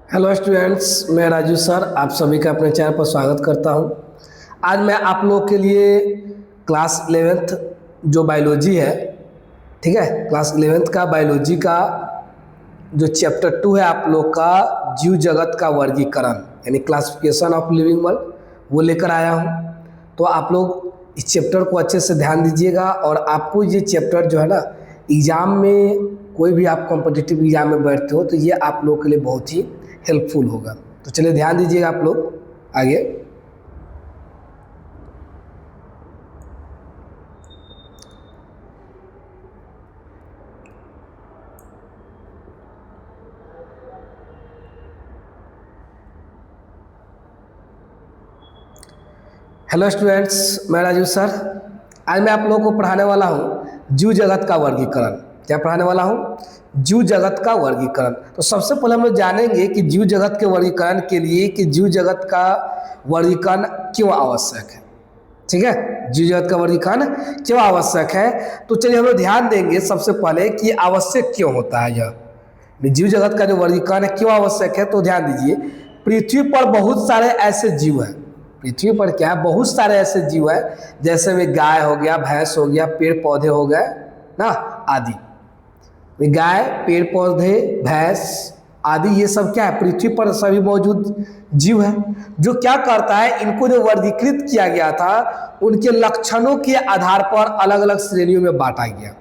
Hello students, मैं Raju sir आप सभी का अपने चैनल पर स्वागत करता हूं। आज मैं आप लोगों के लिए क्लास 11th जो बायोलॉजी है, ठीक है, क्लास 11th का बायोलॉजी का जो चैप्टर 2 है आप लोग का जीव जगत का वर्गीकरण यानी क्लासिफिकेशन ऑफ लिविंग वर्ल्ड, वो लेकर आया हूं। तो आप लोग इस चैप्टर को अच्छे से ध्यान दीजिएगा और आपको ये चैप्टर जो है ना, एग्ज़ाम में कोई भी आप कॉम्पिटिटिव एग्ज़ाम में बैठते हो तो ये आप लोग के लिए बहुत ही हेल्पफुल होगा। तो चलिए ध्यान दीजिएगा आप लोग आगे। हेलो स्टूडेंट्स, मैं राजू सर। आज मैं आप लोगों को पढ़ाने वाला हूँ जीव जगत का वर्गीकरण। क्या पढ़ाने वाला हूँ? जीव जगत का वर्गीकरण। तो सबसे पहले हम लोग जानेंगे कि जीव जगत के वर्गीकरण के लिए कि जीव जगत का वर्गीकरण क्यों आवश्यक है। ठीक है, जीव जगत का वर्गीकरण क्यों आवश्यक है। तो चलिए हम लोग ध्यान देंगे सबसे पहले कि आवश्यक क्यों होता है यह जीव जगत का जो वर्गीकरण है क्यों आवश्यक है। तो ध्यान दीजिए, पृथ्वी पर बहुत सारे ऐसे जीव हैं। पृथ्वी पर क्या है, बहुत सारे ऐसे जीव है, जैसे में गाय हो गया, भैंस हो गया, पेड़ पौधे हो गए ना आदि। गाय, पेड़ पौधे, भैंस आदि ये सब क्या है, पृथ्वी पर सभी मौजूद जीव है। जो क्या करता है, इनको जो वर्गीकृत किया गया था उनके लक्षणों के आधार पर अलग अलग श्रेणियों में बांटा गया।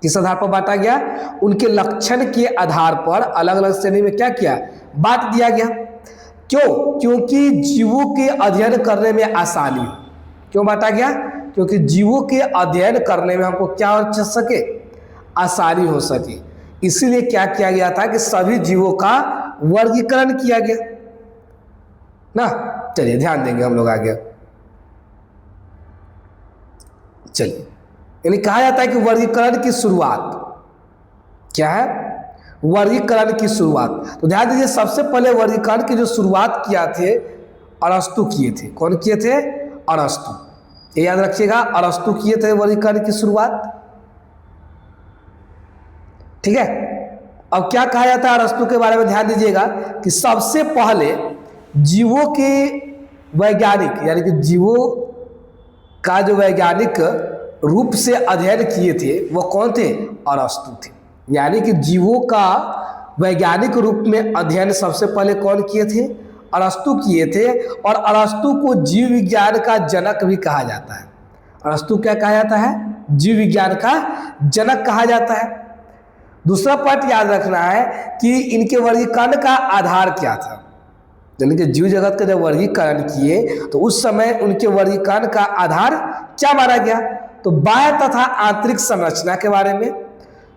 किस आधार पर बांटा गया? उनके लक्षण के आधार पर अलग अलग श्रेणी में क्या किया, बांट दिया गया। क्यों? क्योंकि जीवों के अध्ययन करने में आसानी हो। क्यों बांटा गया? क्योंकि जीवों के अध्ययन करने में हमको क्या हो सके, आसानी हो सके। इसीलिए क्या किया गया था कि सभी जीवों का वर्गीकरण किया गया ना। चलिए ध्यान देंगे हम लोग आगे। चलिए, यानी कहा जाता है कि वर्गीकरण की शुरुआत क्या है, वर्गीकरण की शुरुआत। तो ध्यान दीजिए, सबसे पहले वर्गीकरण की जो शुरुआत किया थे अरस्तु किए थे। कौन किए थे? अरस्तु। ये याद रखिएगा, अरस्तु किए थे वर्गीकरण की शुरुआत। ठीक है, अब क्या कहा जाता है अरस्तु के बारे में ध्यान दीजिएगा कि सबसे पहले जीवों के वैज्ञानिक यानी कि जीवों का जो वैज्ञानिक रूप से अध्ययन किए थे वो कौन थे? अरस्तु थे। यानी कि जीवों का वैज्ञानिक रूप में अध्ययन सबसे पहले कौन किए थे? अरस्तु किए थे। और अरस्तु को जीव विज्ञान का जनक भी कहा जाता है। अरस्तु क्या कहा जाता है? जीव विज्ञान का जनक कहा जाता है। दूसरा पॉइंट याद रखना है कि इनके वर्गीकरण का आधार क्या था। यानी कि जीव जगत का जब वर्गीकरण किए तो उस समय उनके वर्गीकरण का आधार क्या माना गया? तो बाह्य तथा आंतरिक संरचना के बारे में,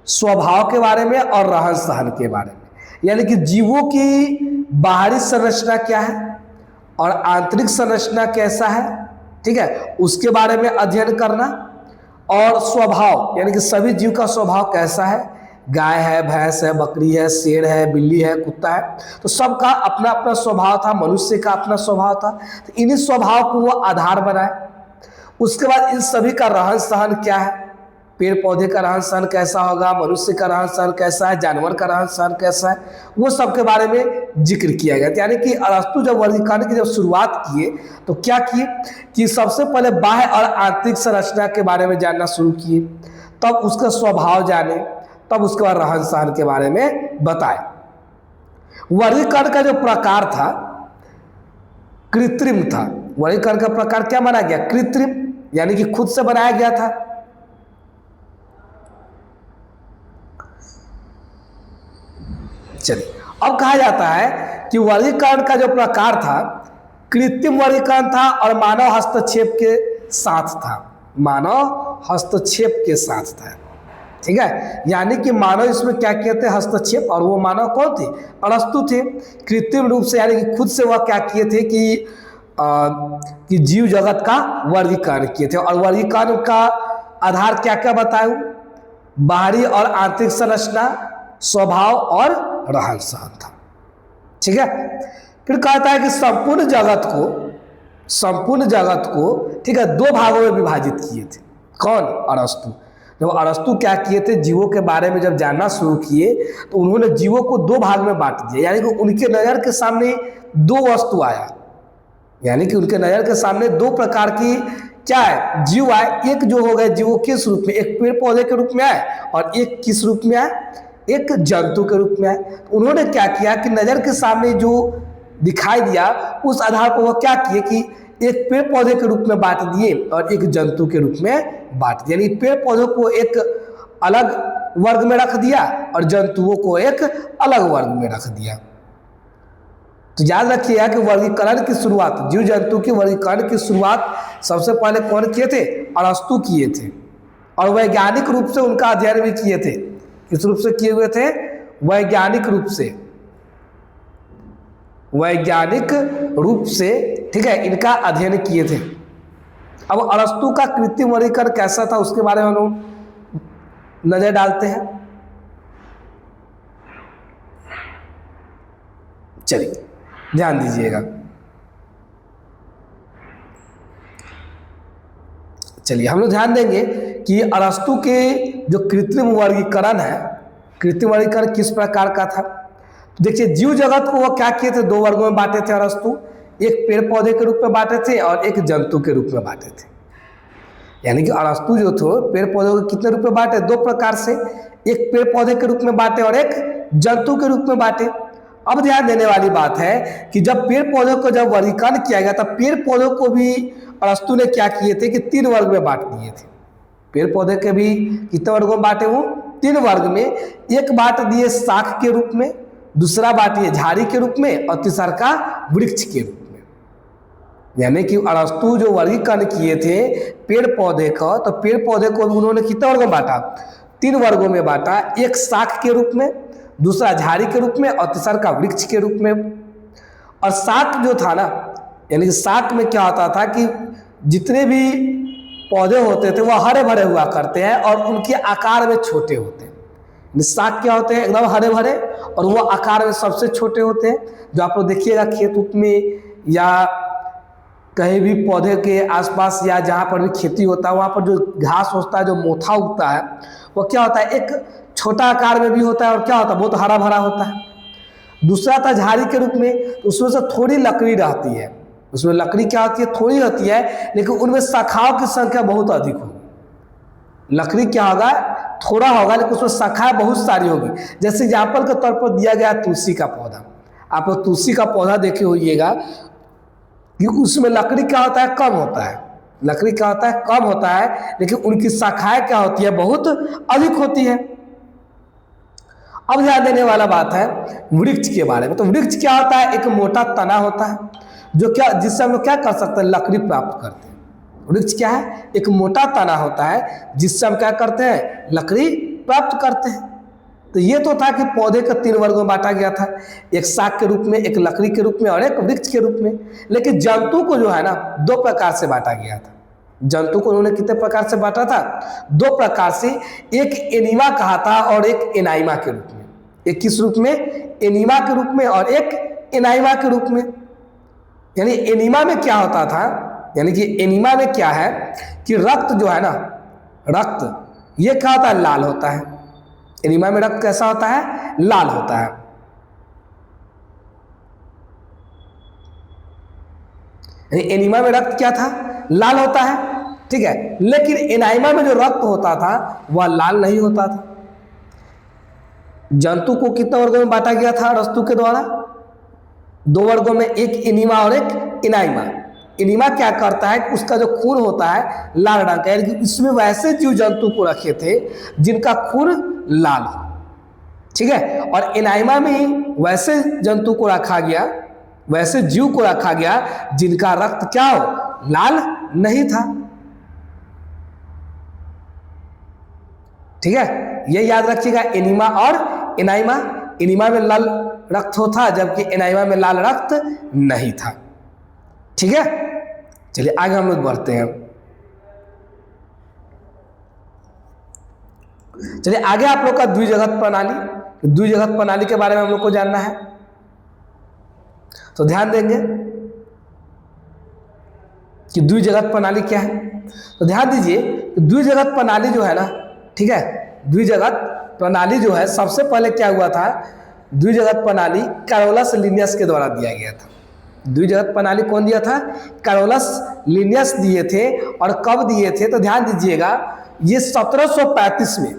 स्वभाव के बारे में और रहन सहन के बारे में। यानी कि जीवों की बाहरी संरचना क्या है और आंतरिक संरचना कैसा है, ठीक है, उसके बारे में अध्ययन करना। और स्वभाव यानी कि सभी जीव का स्वभाव कैसा है, गाय है, भैंस है, बकरी है, शेर है, बिल्ली है, कुत्ता है, तो सबका अपना अपना स्वभाव था, मनुष्य का अपना स्वभाव था। तो इन्हीं स्वभाव को वो आधार बनाए। उसके बाद इन सभी का रहन सहन क्या है, पेड़ पौधे का रहन सहन कैसा होगा, मनुष्य का रहन सहन कैसा है, जानवर का रहन सहन कैसा है, वो सब के बारे में जिक्र किया गया। यानी कि अरस्तु जब वर्गीकरण की जब शुरुआत किए तो क्या किए कि सबसे पहले बाह्य और आंतरिक संरचना के बारे में जानना शुरू किए, तब उसका स्वभाव जाने, तब उसके बाद रहन सहन के बारे में बताए। वर्गीकरण का जो प्रकार था कृत्रिम था। वर्गीकरण का प्रकार क्या माना गया? कृत्रिम, यानी कि खुद से बनाया गया था। चलिए, अब कहा जाता है कि वर्गीकरण का जो प्रकार था कृत्रिम वर्गीकरण था और मानव हस्तक्षेप के साथ था। मानव हस्तक्षेप के साथ था, ठीक है। यानी कि मानव इसमें क्या किए थे? हस्तक्षेप। और वो मानव कौन थे? अरस्तु थे। कृत्रिम रूप से यानी कि खुद से वह क्या किए थे कि जीव जगत का वर्गीकरण किए थे। और वर्गीकरण का आधार क्या क्या बताऊं? बाहरी और आंतरिक संरचना, स्वभाव और रहन सहन था। ठीक है, फिर कहता है कि संपूर्ण जगत को ठीक है दो भागों में विभाजित किए थे। कौन? अरस्तु। जब अरस्तु क्या किए थे, जीवों के बारे में जब जानना शुरू किए तो उन्होंने जीवों को दो भाग में बांट दिया। यानी कि उनके नज़र के सामने दो वस्तु आया, यानी कि उनके नज़र के सामने दो प्रकार की क्या है, जीव आए। एक जो हो गए जीवों किस रूप में, एक पेड़ पौधे के रूप में आए, और एक किस रूप में आए, एक जंतु के रूप में आए। तो उन्होंने क्या किया कि नज़र के सामने जो दिखाई दिया उस आधार पर वो क्या किए कि एक पेड़ पौधे के रूप में बांट दिए और एक जंतु के रूप में बांट दिया। यानी पेड़ पौधों को एक अलग वर्ग में रख दिया और जंतुओं को एक अलग वर्ग में रख दिया। तो याद रखिएगा कि वर्गीकरण की शुरुआत, जीव जंतु के वर्गीकरण की शुरुआत सबसे पहले कौन किए थे, अरस्तु किए थे। और वैज्ञानिक रूप से उनका अध्ययन भी किए थे। किस रूप से किए हुए थे, वैज्ञानिक रूप से, वैज्ञानिक रूप से, ठीक है, इनका अध्ययन किए थे। अब अरस्तु का कृत्रिम वर्गीकरण कैसा था उसके बारे में हम लोग नजर डालते हैं। चलिए ध्यान दीजिएगा। चलिए हम लोग ध्यान देंगे कि अरस्तु के जो कृत्रिम वर्गीकरण है, कृत्रिम वर्गीकरण किस प्रकार का था। देखिए जीव जगत को वो क्या किए थे, दो वर्गों में बांटे थे अरस्तु। एक पेड़ पौधे के रूप में बांटे थे और एक जंतु के रूप में बांटे थे। यानी कि अरस्तु जो थे पेड़ पौधों के कितने रूप में बांटे, दो प्रकार से, एक पेड़ पौधे के रूप में बांटे और एक जंतु के रूप में बांटे। अब ध्यान देने वाली बात है कि जब पेड़ पौधों को जब वर्गीकरण किया गया तब पेड़ पौधों को भी अरस्तु ने क्या किए थे कि तीन वर्ग में बांट दिए थे। पेड़ पौधे के भी कितने वर्गों में बांटे, वो तीन वर्ग में। एक बांट दिए शाख के रूप में, दूसरा बांट दिए झाड़ी के रूप में और तीसरा का वृक्ष के रूप में। यानी कि अरस्तु जो वर्गीकरण किए थे पेड़ पौधे का, तो पेड़ पौधे को उन्होंने कितने वर्गों में बांटा, तीन वर्गों में बांटा। एक शाख के रूप में, दूसरा झाड़ी के रूप में और तीसरा का वृक्ष के रूप में। और शाख जो था ना, यानी कि शाख में क्या होता था कि जितने भी पौधे होते थे वह हरे भरे हुआ करते हैं और उनके आकार में छोटे होते हैं। शाख क्या होते हैं, एकदम हरे भरे और वो आकार में सबसे छोटे होते हैं। जो आप लोग देखिएगा खेत उत में या कहीं भी पौधे के आसपास या जहाँ पर भी खेती होता है वहाँ पर जो घास होता है, जो मोथा उगता है, वो क्या होता है, एक छोटा आकार में भी होता है और क्या होता है, बहुत हरा भरा होता है। दूसरा था झाड़ी के रूप में, तो उसमें से थोड़ी लकड़ी रहती है, उसमें लकड़ी क्या होती है, थोड़ी होती है, लेकिन उनमें शाखाओं की संख्या बहुत अधिक होगी। लकड़ी क्या होगा, थोड़ा होगा, लेकिन उसमें शाखाएं बहुत सारी होगी। जैसे एग्जाम्पल के तौर पर दिया गया तुलसी का पौधा। आप लोग तुलसी का पौधा देखे होइएगा कि उसमें लकड़ी क्या होता है, कम होता है। लकड़ी क्या होता है, कम होता है, लेकिन उनकी शाखाएं क्या होती है, बहुत अधिक होती है। अब ध्यान देने वाला बात है वृक्ष के बारे में। तो वृक्ष क्या होता है, एक मोटा तना होता है जो क्या, जिससे हम लोग क्या कर सकते हैं, लकड़ी प्राप्त करते हैं। वृक्ष क्या है, एक मोटा तना होता है जिससे हम क्या करते हैं, लकड़ी प्राप्त करते हैं। तो ये तो था कि पौधे के तीन वर्गों में बांटा गया था, एक शाख के रूप में, एक लकड़ी के रूप में और एक वृक्ष के रूप में। लेकिन जंतु को जो है ना, दो प्रकार से बांटा गया था। जंतु को उन्होंने कितने प्रकार से बांटा था, दो प्रकार से। एक एनीमा कहा था और एक एनाइमा के रूप में। एक किस रूप में, एनीमा के रूप में और एक एनाइमा के रूप में। यानी एनीमा में क्या होता था, यानी कि एनीमा में क्या है कि रक्त जो है ना, रक्त ये क्या होता है, लाल होता है। एनीमा में रक्त कैसा होता है, लाल होता है। एनीमा में रक्त क्या था, लाल होता है, ठीक है। लेकिन एनाइमा में जो रक्त होता था वह लाल नहीं होता था। जंतु को कितने वर्गों में बांटा गया था अरस्तु के द्वारा, दो वर्गों में, एक एनीमा और एक एनाइमा। एनीमा क्या करता है, उसका जो खून होता है लाल रंग का, यानी कि इसमें वैसे जीव जंतु को रखे थे जिनका खून लाल हो, ठीक है। और एनाइमा में वैसे जंतु को रखा गया, वैसे जीव को रखा गया जिनका रक्त क्या हो, लाल नहीं था, ठीक है। ये याद रखिएगा, एनीमा और एनाइमा। एनीमा में लाल रक्त होता जबकि एनाइमा में लाल रक्त नहीं था, ठीक है। चलिए आगे हम लोग बढ़ते हैं। चलिए आगे आप लोग का द्विजगत प्रणाली, द्विजगत प्रणाली के बारे में हम लोग को जानना है, तो ध्यान देंगे कि द्विजगत प्रणाली क्या है। तो ध्यान दीजिए कि द्विजगत प्रणाली जो है ना, ठीक है। द्विजगत प्रणाली जो है सबसे पहले क्या हुआ था, द्विजगत प्रणाली कैरोलस लिनियस के द्वारा दिया गया था। द्विजगत प्रणाली कौन दिया था, कैरोलस लिनियस दिए थे। और कब दिए थे तो ध्यान दीजिएगा, ये 1735 में,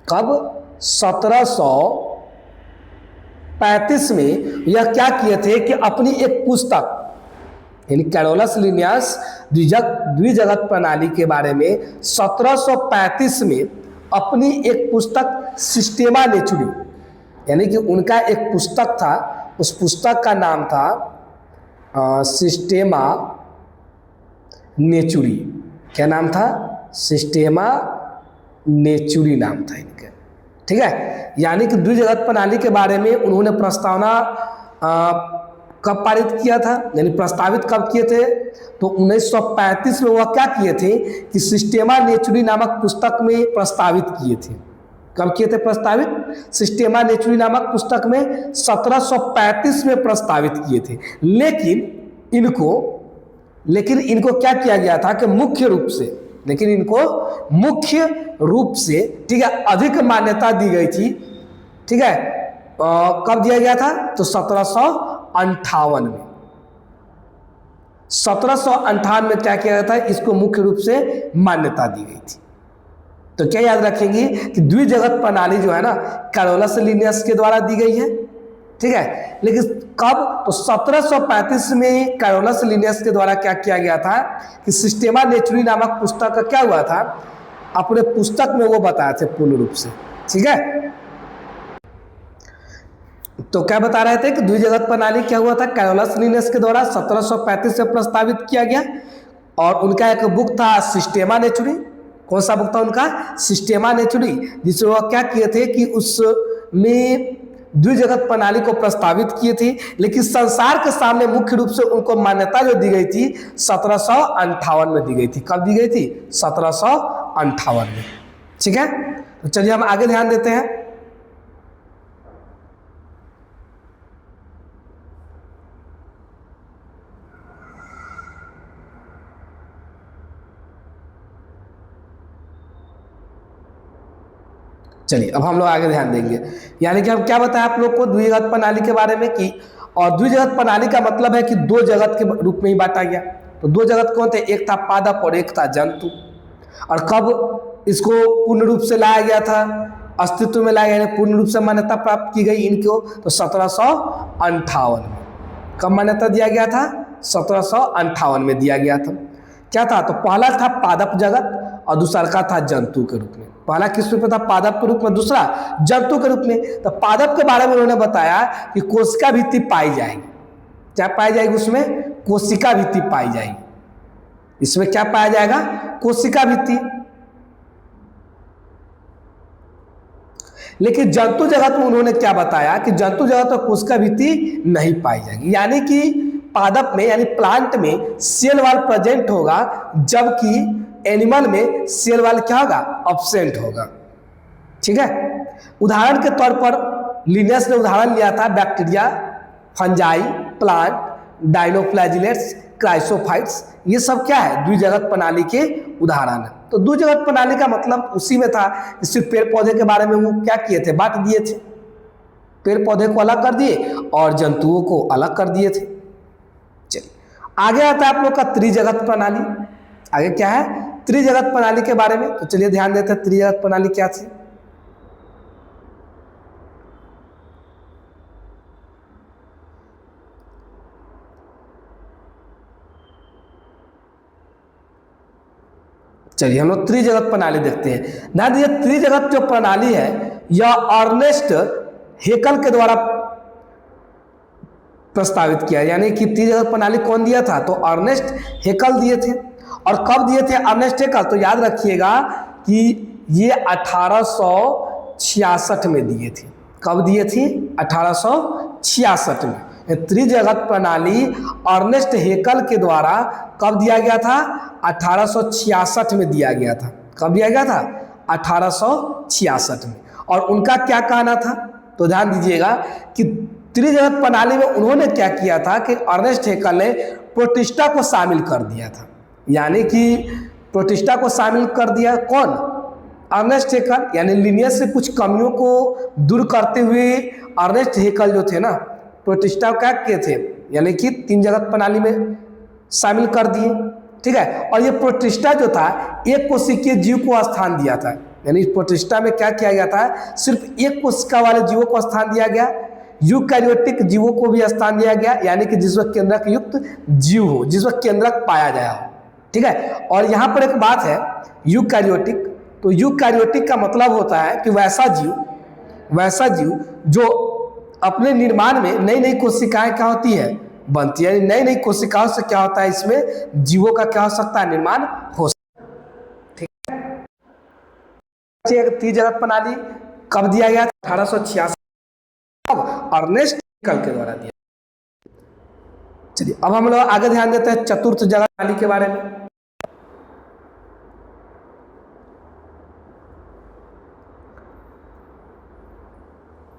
कब 1735 में यह क्या किए थे कि अपनी एक पुस्तक यानी कैरोलस लिनियस द्विजगत प्रणाली के बारे में 1735 में अपनी एक पुस्तक सिस्टेमा नेचुरी, यानी कि उनका एक पुस्तक था, उस पुस्तक का नाम था सिस्टेमा नेचुरी। क्या नाम था, सिस्टेमा नेचुरी नाम था इनका, ठीक है। यानी कि द्विजगत प्रणाली के बारे में उन्होंने प्रस्तावना कब पारित किया था, यानी प्रस्तावित कब किए थे, तो 1935 में वह क्या किए थे कि सिस्टेमा नेचुरी नामक पुस्तक में प्रस्तावित किए थे। कब किए थे प्रस्तावित, सिस्टेमा नेचुरी नामक पुस्तक में 1735 में प्रस्तावित किए थे। लेकिन इनको क्या किया गया था कि मुख्य रूप से ठीक है अधिक मान्यता दी गई थी, ठीक है। कब दिया गया था तो 1758 में। 1758 में क्या किया गया था, इसको मुख्य रूप से मान्यता दी गई थी। तो क्या याद रखेंगे कि द्विजगत प्रणाली जो है ना कैरोलस लिनियस के द्वारा दी गई है, ठीक है। लेकिन कब तो 1735 में कैरोलस लिनियस के द्वारा क्या किया गया था कि सिस्टेमा नेचुरी नामक पुस्तक का क्या हुआ था, अपने पुस्तक में वो बताए थे पूर्ण रूप से, ठीक है। तो क्या बता रहे थे कि द्विजगत प्रणाली क्या हुआ था, कैरोलस लिनियस के द्वारा 1735 में प्रस्तावित किया गया। और उनका एक बुक था सिस्टेमा नेचुरी। कौन सा बुक था उनका, सिस्टेमा नेचुरी, जिसमें वह क्या किए थे कि उसमें द्विजगत प्रणाली को प्रस्तावित किए थे। लेकिन संसार के सामने मुख्य रूप से उनको मान्यता जो दी गई थी 1758 में दी गई थी। कब दी गई थी, 1758 में, ठीक है। तो चलिए हम आगे ध्यान देते हैं। चलिए अब हम लोग आगे ध्यान देंगे, यानी कि हम क्या बताएं आप लोग को द्विजगत प्रणाली के बारे में कि, और द्विजगत प्रणाली का मतलब है कि दो जगत के रूप में ही बांटा गया। तो दो जगत कौन थे, एक था पादप और एक था जंतु। और कब इसको पूर्ण रूप से लाया गया था, अस्तित्व में लाया गया, पूर्ण रूप से मान्यता प्राप्त की गई इनको, तो 1758 में। कब मान्यता दिया गया था, 1758 में दिया गया था। क्या था, तो पहला था पादप जगत और दूसरा का था जंतु के रूप में। पहला किस रूप में था, पादप के रूप में, दूसरा जंतु के रूप में। तो पादप के बारे में उन्होंने बताया कि कोशिका भित्ति पाई जाएगी। क्या पाई जाएगी उसमें, कोशिका भित्ति पाई जाएगी। इसमें क्या पाया जाएगा, कोशिका भित्ति। लेकिन जंतु जगत में उन्होंने क्या बताया कि जंतु जगत में कोशिका भित्ति नहीं पाई जाएगी। यानी कि पादप में यानी प्लांट में सेल वॉल प्रेजेंट होगा, जबकि एनिमल में सेल वॉल क्या होगा, एब्सेंट होगा, ठीक है। उदाहरण के तौर पर लिनियस ने उदाहरण लिया था bacteria, fungi, plant, dinoflagellates, chrysophytes. ये सब क्या है, द्विजगत प्रणाली के उदाहरण है। तो द्विजगत प्रणाली का मतलब उसी में था कि सिर्फ पेड़ पौधे के बारे में वो क्या किए थे, बांट दिए थे। पेड़ पौधे को अलग कर दिए और जंतुओं को अलग कर दिए थे। चलिए आगे आता है आप लोग का त्रिजगत प्रणाली। आगे क्या है, त्रिजगत प्रणाली के बारे में। तो चलिए ध्यान देते हैं त्रिजगत प्रणाली क्या थी। चलिए हम लोग त्रिजगत प्रणाली देखते हैं। ध्यान दीजिए, त्रिजगत जो प्रणाली है यह अर्नेस्ट हेकल के द्वारा प्रस्तावित किया। यानी कि त्रिजगत प्रणाली कौन दिया था, तो अर्नेस्ट हेकल दिए थे। और कब दिए थे अर्नेस्ट हेकल, तो याद रखिएगा कि ये 1866 में दिए थे। कब दिए थे, 1866 में। त्रिजगत प्रणाली अर्नेस्ट हेकल के द्वारा कब दिया गया था, 1866 में दिया गया था। कब दिया गया था, 1866 में। और उनका क्या कहना था, तो ध्यान दीजिएगा कि त्रिजगत प्रणाली में उन्होंने क्या किया था कि अर्नेस्ट हेकल ने प्रोटिस्टा को शामिल कर दिया था। यानी कि प्रोटिस्टा को शामिल कर दिया कौन, अर्नेस्ट हेकल यानी लिनियस से कुछ कमियों को दूर करते हुए अर्नेस्ट हेकल जो थे ना प्रोटिस्टा क्या किए थे, यानी कि 3 जगत प्रणाली में शामिल कर दिए। ठीक है, और ये प्रोटिस्टा जो था एक कोशिकीय जीव को स्थान दिया था, यानी इस प्रोटिस्टा में क्या किया गया था, सिर्फ एक कोशिका वाले जीवों को स्थान दिया गया। यूकैरियोटिक जीवों को भी स्थान दिया गया, यानी कि जिसमें केंद्रक युक्त जीव हो, जिसमें केंद्रक पाया गया हो। ठीक है, और यहाँ पर एक बात है यूकैरियोटिक, तो यूकैरियोटिक का मतलब होता है कि वैसा जीव जो अपने निर्माण में नई नई कोशिकाएं क्या होती है, बनती है, यानी नई नई कोशिकाओं से क्या होता है, इसमें जीवों का क्या हो सकता है, निर्माण हो सकता है। ठीक है, 3 जगत प्रणाली कब दिया गया था, 1886, अब अर्नेस्ट हेकल के द्वारा दिया। चलिए अब हम लोग आगे ध्यान देते हैं चतुर्थ जगत प्रणाली के बारे में।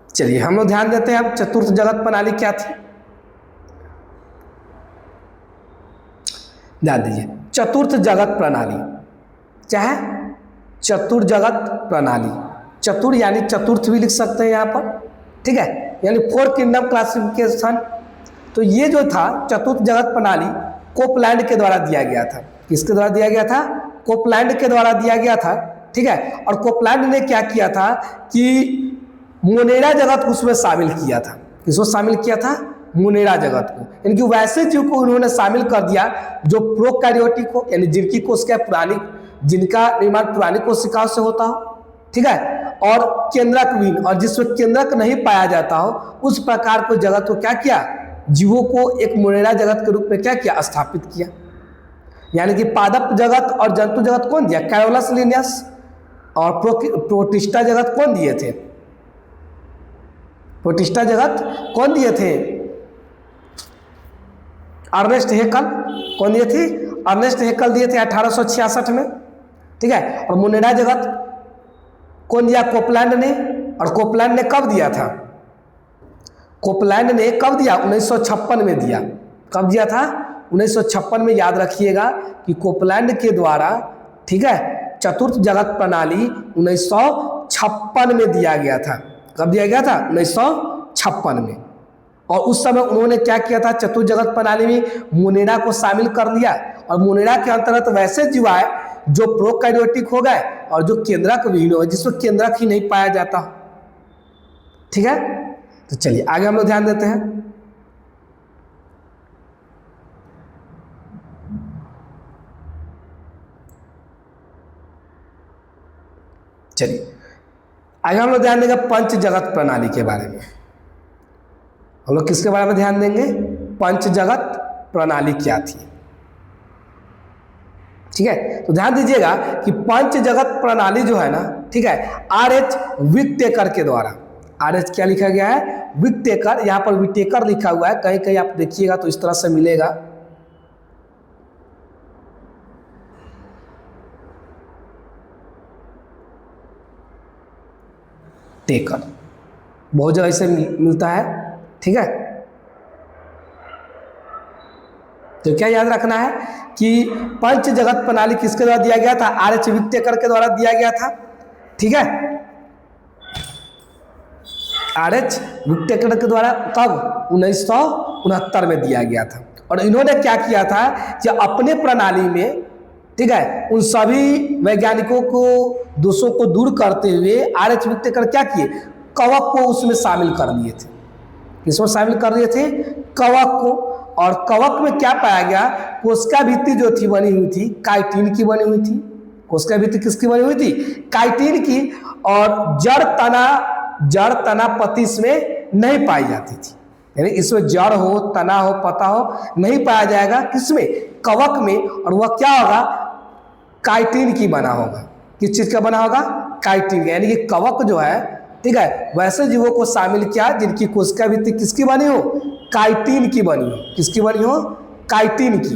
चलिए हम लोग ध्यान देते हैं अब चतुर्थ जगत प्रणाली क्या थी। ध्यान दीजिए, चतुर्थ जगत प्रणाली क्या है, चतुर्जगत प्रणाली, चतुर यानी चतुर्थ भी लिख सकते हैं यहाँ पर। ठीक है, यानी 4 किंगडम क्लासिफिकेशन। तो ये जो था चतुर्थ जगत प्रणाली कोपलैंड के द्वारा दिया गया था। किसके द्वारा दिया गया था, कोपलैंड के द्वारा दिया गया था। ठीक है, और कोपलैंड ने क्या किया था कि मोनेरा जगत को उसमें शामिल किया था। किसको शामिल किया था, मोनेरा जगत को, यानी कि वैसे जीव को उन्होंने शामिल कर दिया जो प्रोकैरियोटिक हो, यानी जिनकी कोशिका पुरानी, जिनका निर्माण पुरानी कोशिकाओं से होता हो। ठीक है, और केंद्रक विहीन, और जिसमें केंद्रक नहीं पाया जाता हो, उस प्रकार को जगत को क्या किया, जीवों को एक मोनेरा जगत के रूप में क्या किया, स्थापित किया। यानी कि पादप जगत और जंतु जगत कौन दिया, कैरोलस लिनियस, और प्रोटिस्टा जगत कौन दिए थे, प्रोटिस्टा जगत कौन दिए थे, अर्नेस्ट हेकल। कौन दिए थे, अर्नेस्ट हेकल दिए थे 1866 में। ठीक है, और मोनेरा जगत कौन दिया, कोपलैंड ने। और कोपलैंड ने कब दिया था, कोपलैंड ने कब दिया, 1956 में दिया। कब दिया था, 1956 में। याद रखिएगा कि कोपलैंड के द्वारा, ठीक है, चतुर्थ जगत प्रणाली 1956 में दिया गया था। कब दिया गया था, 1956 में। और उस समय उन्होंने क्या किया था, चतुर्थ जगत प्रणाली में मोनेरा को शामिल कर लिया, और मोनेरा के अंतर्गत वैसे जीव आए जो प्रोकैरियोटिक हो गए और जो केंद्रक विहीन हो, जिसमें केंद्रक ही नहीं पाया जाता। ठीक है, तो चलिए आगे हम लोग ध्यान देते हैं। चलिए आगे हम लोग ध्यान देंगे पंच जगत प्रणाली के बारे में। हम लोग किसके बारे में ध्यान देंगे, पंच जगत प्रणाली क्या थी। ठीक है, तो ध्यान दीजिएगा कि पंच जगत प्रणाली जो है ना, ठीक है, R.H. विटेकर के द्वारा, R.H. क्या लिखा गया है, विटेकर, यहाँ पर विटेकर लिखा हुआ है, कहीं कहीं आप देखिएगा तो इस तरह से मिलेगा। टेकर बहुत जगह से मिलता है। ठीक है, तो क्या याद रखना है कि पंच जगत प्रणाली किसके द्वारा दिया गया था, R.H. विटेकर के द्वारा दिया गया था। ठीक है, R.H. विटेकर के द्वारा कब, 1969 में दिया गया था। और इन्होंने क्या किया था कि अपने प्रणाली में, ठीक है, उन सभी वैज्ञानिकों को दोषों को दूर करते हुए R.H. विटेकर क्या किए, कवक को उसमें शामिल कर लिए थे। किसमें शामिल कर दिए थे, कवक को। और कवक में क्या पाया गया, कोशिका भित्ति जो थी बनी हुई थी काइटिन की बनी हुई थी। कोशिका भित्ति किसकी बनी हुई थी, काइटिन की। और जड़ तना पत्ती इसमें नहीं पाई जाती थी, यानी इसमें जड़ हो, तना हो, पत्ता हो, नहीं पाया जाएगा। किसमें, कवक में। और वह क्या होगा, काइटिन की बना होगा। किस चीज का बना होगा, काइटिन, यानी कि कवक जो है, ठीक है, वैसे जीवों को शामिल किया जिनकी कोशिका भित्ति किसकी बनी हो, काइटिन की बनी हो। किसकी बनी हो, काइटिन की।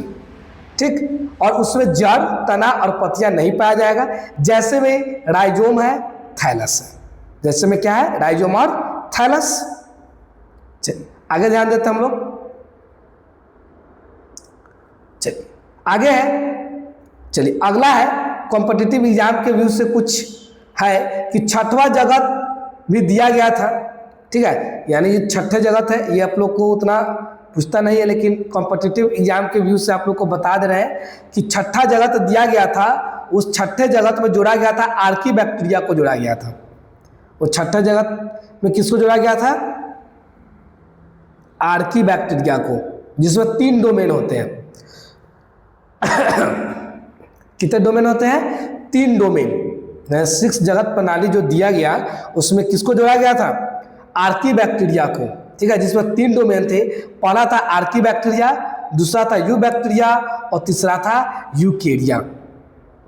ठीक, और उसमें जड़, तना और पत्तियां नहीं पाया जाएगा। जैसे में राइजोम है, थैलस है। जैसे में क्या है, राइजोम और थैलस। चलिए आगे ध्यान देते हम लोग। चलिए आगे है, चलिए अगला है कॉम्पिटिटिव एग्जाम के व्यू से कुछ है कि छठवां जगत भी दिया गया था, ठीक है। यानी ये छठे जगत है, ये आप लोग को उतना पूछता नहीं है, लेकिन कॉम्पिटिटिव एग्जाम के व्यू से आप लोग को बता दे रहे हैं कि छठा जगत दिया गया था। उस छठे जगत में जोड़ा गया था आर्की बैक्टीरिया को जोड़ा गया था। उस छठे जगत में किसको जोड़ा गया था? आर्की बैक्टीरिया को, जिसमें 3 डोमेन होते हैं। कितने डोमेन होते हैं? 3 डोमेन। 6 जगत प्रणाली जो दिया गया उसमें किसको जोड़ा गया था? आर्की बैक्टीरिया को, ठीक है, जिसमें 3 डोमेन थे। पहला था आर्की बैक्टीरिया, दूसरा था यू बैक्टीरिया और तीसरा था यूकेरिया।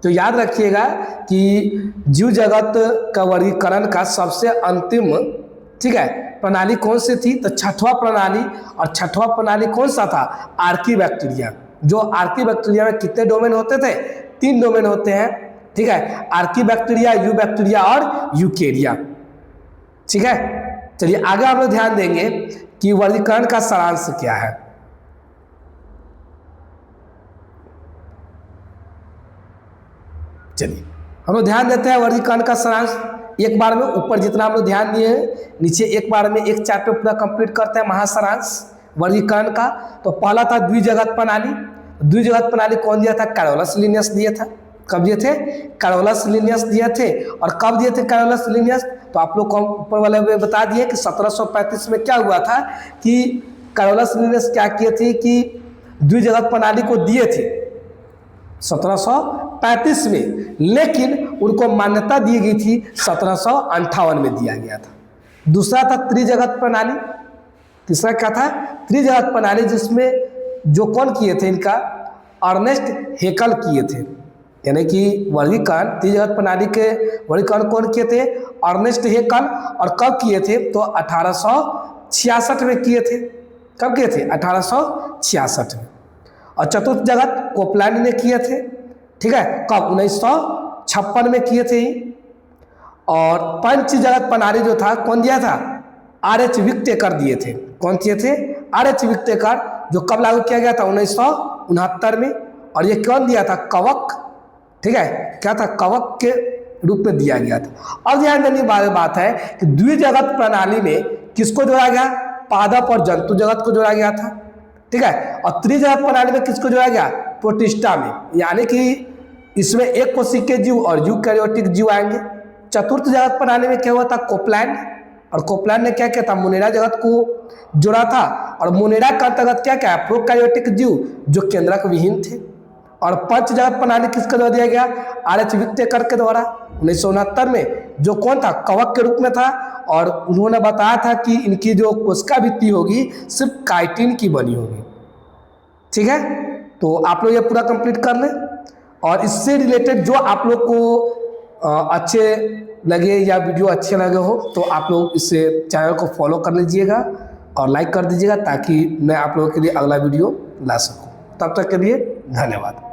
तो याद रखिएगा कि जीव जगत का वर्गीकरण का सबसे अंतिम, ठीक है, प्रणाली कौन सी थी? तो छठवां प्रणाली। और छठवां प्रणाली कौन सा था? Archie bacteria. जो आर्की बैक्टीरिया में कितने डोमेन होते थे? 3 डोमेन होते हैं, ठीक है, आर्की बैक्टीरिया, यू बैक्टीरिया और यूकेरिया, ठीक है। चलिए आगे हम लोग ध्यान देंगे कि वर्गीकरण का सारांश क्या है। चलिए हम लोग ध्यान देते हैं वर्गीकरण का सारांश। एक बार में ऊपर जितना हम लोग ध्यान दिए हैं, नीचे एक बार में एक चैप्टर पूरा कंप्लीट करते हैं महासारांश वर्गीकरण का। तो पहला था द्विजगत प्रणाली। द्विजगत प्रणाली कौन दिया था? कैरोलस लिनियस दिया था। कब दिए थे? कैरोलस लिनियस दिए थे। और कब दिए थे कैरोलस लिनियस? तो आप लोग को ऊपर वाले में बता दिए कि 1735 में क्या हुआ था कि कैरोलस लिनियस क्या किए थे कि द्विजगत प्रणाली को दिए थे 1735 में, लेकिन उनको मान्यता दी गई थी 1758 में दिया गया था। दूसरा था त्रिजगत प्रणाली। तीसरा क्या था? त्रिजगत प्रणाली, जिसमें जो कौन किए थे? इनका अर्नेस्ट हेकल किए थे। यानी कि वर्गीकरण त्रिजगत प्रणाली के वर्गीकरण कौन किए थे? Ernest Haeckel. और कब किए थे? तो 1866 में किए थे। कब किए थे? 1866 में। और चतुर्थ जगत कोपलानी ने किए थे, ठीक है, कब? 1956 में किए थे। और पंच जगत प्रणाली जो था कौन दिया था? आर.एच. विक्टेकर दिए थे। कौन दिए थे? आर.एच. विक्टेकर, जो कब लागू किया गया था? 1969 में। और ये कौन दिया था? कवक, ठीक है, क्या था? कवक के रूप में दिया गया था। और ध्यान देने वाली बात है कि द्विजगत प्रणाली में किसको जोड़ा गया? पादप और जंतु जगत को जोड़ा गया था, ठीक है। और त्रिजगत प्रणाली में किसको जोड़ा गया? प्रोटिस्टा में, यानी कि इसमें एक कोशिकीय जीव और यूकैरियोटिक जीव आएंगे। चतुर्थ जगत प्रणाली में क्या हुआ था? कोपलैंड। और कोपलैंड ने क्या किया था? मोनेरा जगत को जोड़ा था। और मोनेरा के अंतर्गत क्या क्या? प्रोकैरियोटिक जीव जो केंद्रक विहीन थे। और पंच जगत प्रणाली किसके द्वारा दिया गया? आर.एच. विक्टेकर के द्वारा 1969 में, जो कौन था? कवक के रूप में था। और उन्होंने बताया था कि इनकी जो कोशिका भित्ति होगी सिर्फ काइटिन की बनी होगी, ठीक है। तो आप लोग ये पूरा कंप्लीट कर लें। और इससे रिलेटेड जो आप लोग को अच्छे लगे या वीडियो अच्छे लगे हो तो आप लोग इस चैनल को फॉलो कर लीजिएगा और लाइक कर दीजिएगा, ताकि मैं आप लोगों के लिए अगला वीडियो ला सकूं। तब तक के लिए धन्यवाद।